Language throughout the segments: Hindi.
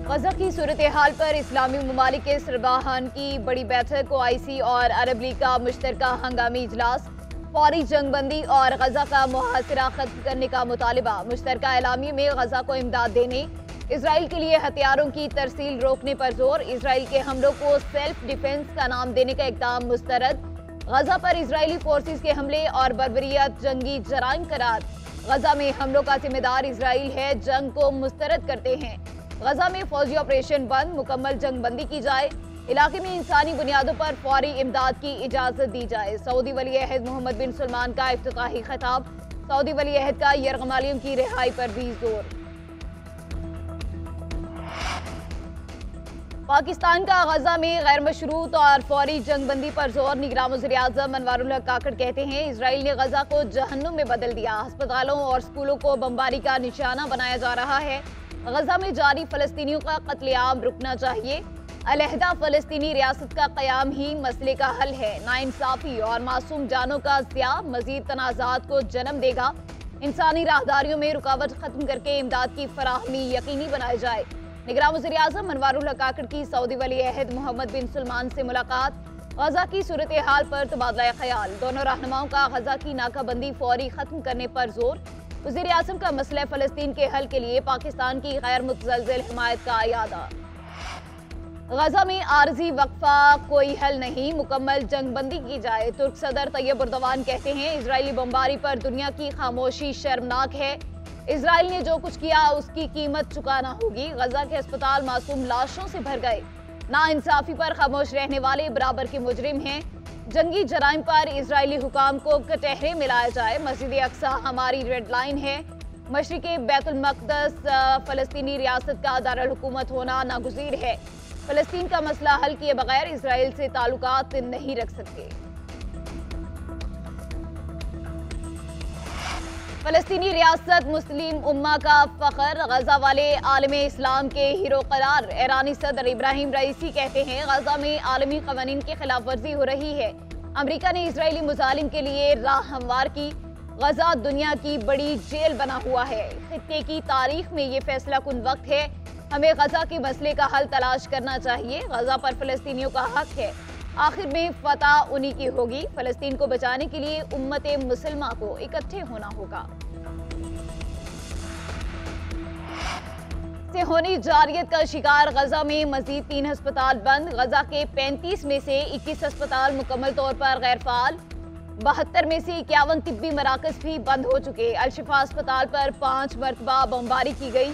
गजा की सूरत हाल पर इस्लामी ममालिक के सरबराहान की बड़ी बैठक, ओआईसी और अरब लीग का मुश्तरका हंगामी इजलास, फौरी जंगबंदी और गजा का मुहासिरा खत्म करने का मुतालिबा। मुश्तरका एलामिया में गजा को इमदाद देने, इसराइल के लिए हथियारों की तरसील रोकने पर जोर। इसराइल के हमलों को सेल्फ डिफेंस का नाम देने का इकदाम मुस्तरद। गजा पर इसराइली फोर्सेस के हमले और बर्बरियत जंगी जराइम करार। गजा में हमलों का जिम्मेदार इसराइल है, जंग को मुस्तरद करते हैं। गजा में फौजी ऑपरेशन बंद, मुकम्मल जंगबंदी की जाए। इलाके में इंसानी बुनियादों पर फौरी इमदाद की इजाजत दी जाए। सऊदी वली अहद मोहम्मद बिन सलमान का इफ्तिताही खिताब। सऊदी वली अहद का यरगमालियों की रिहाई पर भी जोर। पाकिस्तान का गजा में गैर मशरूत और फौरी जंगबंदी पर जोर। निगरान वज़ीर आज़म अनवारुल हक काकड़ कहते हैं, इसराइल ने गजा को जहन्नुम में बदल दिया। अस्पतालों और स्कूलों को बमबारी का निशाना बनाया जा रहा है। गजा में जारी फलस्तीनियों का कत्लेआम रुकना चाहिए। अलहदा फलस्तीनी रियासत का क़याम ही मसले का हल है। नाइंसाफी और मासूम जानों का ज़िया मज़ीद तनाज़ात को जन्म देगा। इंसानी राहदारियों में रुकावट खत्म करके इमदाद की फराहमी यकीनी बनाई जाए। निगरान वज़ीर आज़म अनवारुल हक काकड़ की सऊदी वली अहद मोहम्मद बिन सलमान से मुलाकात। गजा की सूरत हाल पर तबादला ख्याल। दोनों रहनुमाओं का गजा की नाकाबंदी फौरी खत्म करने पर जोर। वज़ीर आज़म का मसला फ़लस्तीन के हल के लिए पाकिस्तान की गैर मुतज़लज़ल हिमायत का यादा। गजा में आर्जी वक्फा कोई हल नहीं, मुकम्मल जंगबंदी की जाए। तुर्क सदर तैयब एर्दोगान कहते हैं, इजरायली बमबारी पर दुनिया की खामोशी शर्मनाक है। इसराइल ने जो कुछ किया उसकी कीमत चुकाना होगी। गजा के अस्पताल मासूम लाशों से भर गए। नाइंसाफी पर खामोश रहने वाले बराबर के मुजरिम हैं। जंगी जराइम पर इजरायली हुकाम को कटहरे मिलाया जाए। मस्जिद अक्सा हमारी रेड लाइन है। मशरिक़ बैतुल मक़दस फ़लस्तीनी रियासत का दारुल हुकूमत होना नागुज़ीर है। फ़लस्तीन का मसला हल किए बगैर इसराइल से ताल्लुकात नहीं रख सकते। फ़लस्तीनी रियासत मुस्लिम उम्मा का फ़ख्र, गजा वाले आलमे इस्लाम के हीरो करार। ईरानी सदर इब्राहिम रईसी कहते हैं, गजा में आलमी क़वानीन की खिलाफ वर्जी हो रही है। अमरीका ने इसराइली मुजालिम के लिए राह हमवार की। गजा दुनिया की बड़ी जेल बना हुआ है। खित्ते की तारीख में ये फैसला कुन वक्त है। हमें गजा के मसले का हल तलाश करना चाहिए। गजा पर फ़लस्तीनियों का हक है। आखिर में फतह उन्हीं की होगी। फ़लस्तीन को बचाने के लिए उम्मत मुसलमा को इकट्ठे होना होगा। सेहोनी जारियत का शिकार। गजा में मजीद 3 अस्पताल बंद। गजा के 35 में से 21 अस्पताल मुकम्मल तौर पर गैर फाल। 72 में से 51 तिब्बी मराकज़ भी बंद हो चुके। अल-शिफा अस्पताल पर 5 मरतबा बमबारी की गई।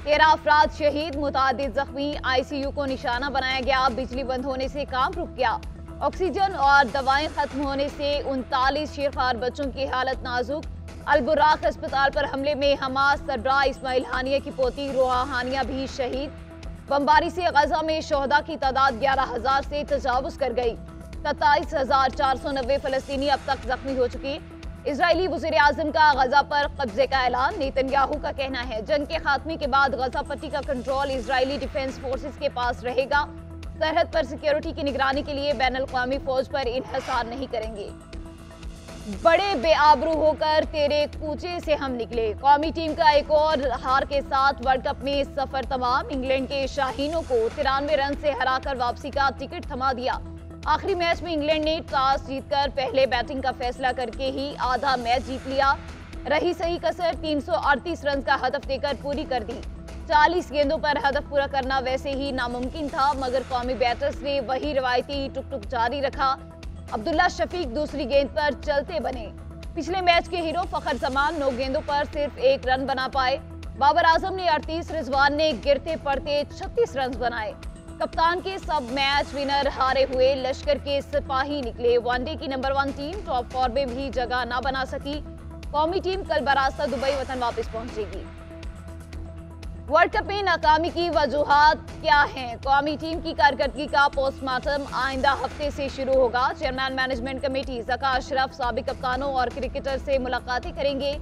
13 अफराद शहीद, मुतादिद जख्मी। ICU को निशाना बनाया गया। बिजली बंद होने से काम रुक गया। ऑक्सीजन और दवाएं खत्म होने से 39 शेरखार बच्चों की हालत नाजुक। अल-बुराक अस्पताल पर हमले में हमास सरबराह इस्माइल हानिया की पोती रोहा हानिया भी शहीद। बमबारी से गजा में शोहदा की तादाद 11,000 से तजावुज़ कर गई। 27,490 फ़लस्तीनी अब तक जख्मी हो चुके। इजरायली वज़ीर आज़म का गजा पर कब्जे का ऐलान। नेतन्याहू का कहना है, जंग के खात्मे के बाद गजा पट्टी का कंट्रोल इजरायली डिफेंस फोर्सेस के पास रहेगा। सरहद पर सिक्योरिटी की निगरानी के लिए बैनुल अक़वामी फौज पर इन्हिसार नहीं करेंगे। बड़े बेआबरू होकर तेरे कूचे से हम निकले। कौमी टीम का एक और हार के साथ वर्ल्ड कप में सफर तमाम। इंग्लैंड के शाहीनों को 93 रन से हराकर वापसी का टिकट थमा दिया। आखिरी मैच में इंग्लैंड ने टॉस जीतकर पहले बैटिंग का फैसला करके ही आधा मैच जीत लिया। रही सही कसर 338 रन का हदफ देकर पूरी कर दी। 40 गेंदों पर हदफ पूरा करना वैसे ही नामुमकिन था, मगर कौमी बैटर्स ने वही रवायती टुक-टुक जारी रखा। अब्दुल्ला शफीक दूसरी गेंद पर चलते बने। पिछले मैच के हीरो फखर जमान 9 गेंदों पर सिर्फ 1 रन बना पाए। बाबर आजम ने 38, रिजवान ने गिरते पड़ते 36 रन बनाए। कप्तान के सब मैच विनर हारे हुए लश्कर के सिपाही निकले। वनडे की नंबर 1 टीम टॉप 4 में भी जगह न बना सकी। कौमी टीम कल बरास्ता दुबई वतन वापस पहुंचेगी। वर्ल्ड कप में नाकामी की वजूहात क्या हैं? कौमी टीम की कारकर्दगी का पोस्टमार्टम आइंदा हफ्ते से शुरू होगा। Chairman management committee Zaka Ashraf साबिक कप्तानों और क्रिकेटर से मुलाकातें करेंगे।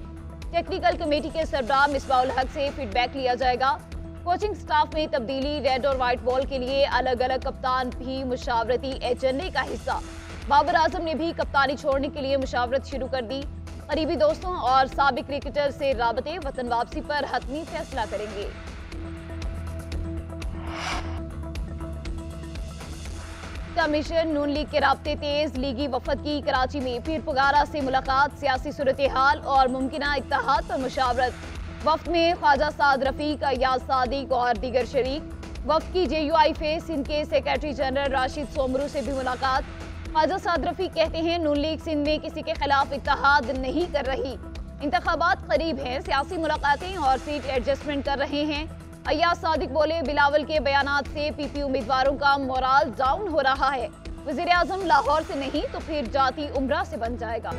टेक्निकल कमेटी के सरबराह मिसबाहुल हक से फीडबैक लिया जाएगा। कोचिंग स्टाफ में तब्दीली, रेड और व्हाइट बॉल के लिए अलग अलग कप्तान भी मुशावरती एजेंडे का हिस्सा। बाबर आजम ने भी कप्तानी छोड़ने के लिए मुशावरत शुरू कर दी। करीबी दोस्तों और साबिक क्रिकेटर से राबते वतन वापसी पर हतमी फैसला करेंगे। का मिशन, नून लीग के राब्ते तेज, लीगी वफद की कराची में पीर पुगारा से मुलाकात, सियासी सूरत हाल और मुमकिना इत्तेहाद पर मुशावरत। वफ्द में ख्वाजा साद रफीक, अयाज सादिक और दीगर शरीक। वफ्द की JUI फेस सिंध के सेक्रेटरी जनरल राशिद सोमरू से भी मुलाकात। ख्वाजा साद रफीक कहते हैं नून लीग सिंध में किसी के खिलाफ इत्तेहाद नहीं कर रही, इंतखाबात करीब हैं, सियासी मुलाकातें और सीट एडजस्टमेंट कर रहे हैं। अयाज सादिक बोले, बिलावल के बयानात से PP उम्मीदवारों का मोराल डाउन हो रहा है। वज़ीर आज़म लाहौर से नहीं तो फिर जाती उम्रा से बन जाएगा।